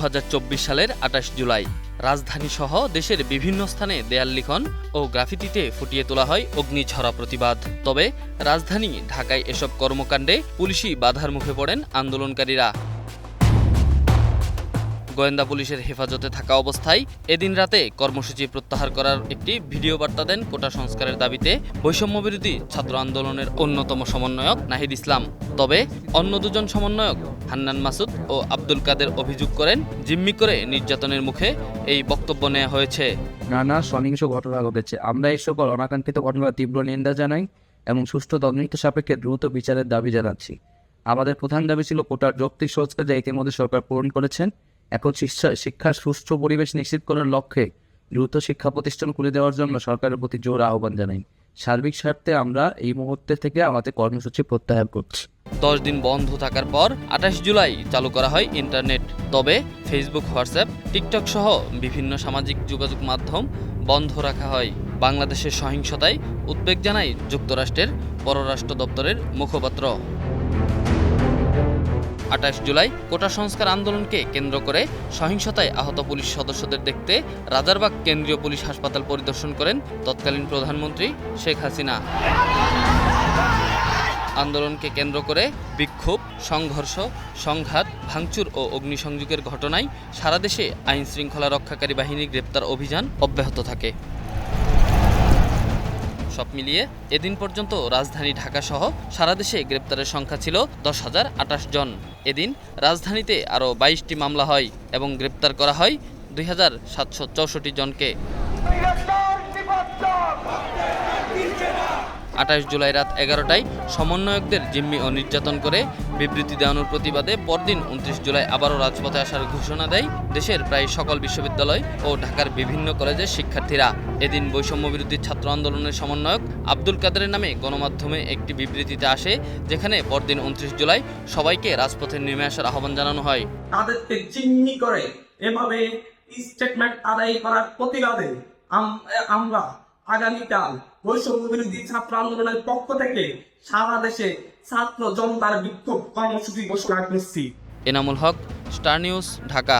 2024 সালের 28 জুলাই রাজধানী সহ দেশের বিভিন্ন স্থানে দেয়াল লিখন ও গ্রাফিতিতে ফুটিয়ে তোলা হয় অগ্নিঝরা প্রতিবাদ। তবে রাজধানী ঢাকায় এসব কর্মকাণ্ডে পুলিশি বাধার মুখে পড়েন আন্দোলনকারীরা। গোয়েন্দা পুলিশের হেফাজতে থাকা অবস্থায় এদিন রাতে কর্মসূচি প্রত্যাহার করার একটি ভিডিও বার্তা দেন কোটা সংস্কারের দাবিতে বৈষম্যবিরোধী ছাত্র আন্দোলনের অন্যতম সমন্বয়ক নাহিদ ইসলাম। তবে অন্য দুজন সমন্বয়ক হান্নান মাসুদ ও আব্দুল কাদের অভিযোগ করেন, জিম্মি করে নির্যাতনের মুখে এই বক্তব্য নেওয়া হয়েছে। নানা সহিংস ঘটনা ঘটেছে। আমরা এই সকল অনাকাঙ্ক্ষিত ঘটনার তীব্র নিন্দা জানাই এবং সুষ্ঠু তদন্ত সাপেক্ষে দ্রুত বিচারের দাবি জানাচ্ছি। আমাদের প্রধান দাবি ছিল কোটার যৌক্তিক সংস্কার, যা ইতিমধ্যে সরকার পূরণ করেছেন। এখন শিক্ষার সুষ্ঠু পরিবেশ নিশ্চিত করার লক্ষ্যে দ্রুত শিক্ষা প্রতিষ্ঠান খুলে দেওয়ার জন্য সরকারের প্রতি জোর আহ্বান জানাই। সার্বিক স্বার্থে আমরা এই মুহূর্তে থেকে আমাদের কর্মসূচি প্রত্যাহার করছি। 10 দিন বন্ধ থাকার পর 28 জুলাই চালু করা হয় ইন্টারনেট। তবে ফেসবুক, হোয়াটসঅ্যাপ, টিকটক সহ বিভিন্ন সামাজিক যোগাযোগ মাধ্যম বন্ধ রাখা হয়। বাংলাদেশের সহিংসতায় উদ্বেগ জানায় যুক্তরাষ্ট্রের পররাষ্ট্র দপ্তরের মুখপাত্র। 28 জুলাই কোটা সংস্কার আন্দোলনকে কেন্দ্র করে সহিংসতায় আহত পুলিশ সদস্যদের দেখতে রাজারবাগ কেন্দ্রীয় পুলিশ হাসপাতাল পরিদর্শন করেন তৎকালীন প্রধানমন্ত্রী শেখ হাসিনা। আন্দোলনকে কেন্দ্র করে বিক্ষোভ, সংঘর্ষ, সংঘাত, ভাঙচুর ও অগ্নিসংযোগের ঘটনায় সারা দেশে আইন শৃঙ্খলা রক্ষাকারী বাহিনীর গ্রেপ্তার অভিযান অব্যাহত থাকে। সব মিলিয়ে এদিন পর্যন্ত রাজধানী ঢাকা সহ সারা দেশে গ্রেপ্তারের সংখ্যা ছিল 10,028 জন। এদিন রাজধানীতে আরও 22টি মামলা হয় এবং গ্রেপ্তার করা হয় 2,764 জনকে। 28 জুলাই রাত 11টায় সমন্বয়কদের জিম্মি ও নির্যাতন করে বিবৃতি দেওয়ানোর প্রতিবাদে পরদিন 29 জুলাই আবারও রাজপথে আসার ঘোষণা দেয় দেশের প্রায় সকল বিশ্ববিদ্যালয় ও ঢাকার বিভিন্ন কলেজের শিক্ষার্থীরা। এদিন বৈষম্যবিরোধী ছাত্র আন্দোলনের সমন্বয়ক আব্দুল কাদেরের নামে গণমাধ্যমে একটি বিবৃতিতে আসে, যেখানে পরদিন 29 জুলাই সবাইকে রাজপথে নেমে আসার আহ্বান জানানো হয়। তাদেরকে জিম্মি করে এভাবে স্টেটমেন্ট আদায় করার প্রতিবাদে আমরা আগামীকাল বৈষম্যবিরোধী ছাত্র আন্দোলনের পক্ষ থেকে সারা দেশে ছাত্র জনতার বিক্ষোভ কর্মসূচি ঘোষণা করছি। Enamul Haque, star news, Dhaka.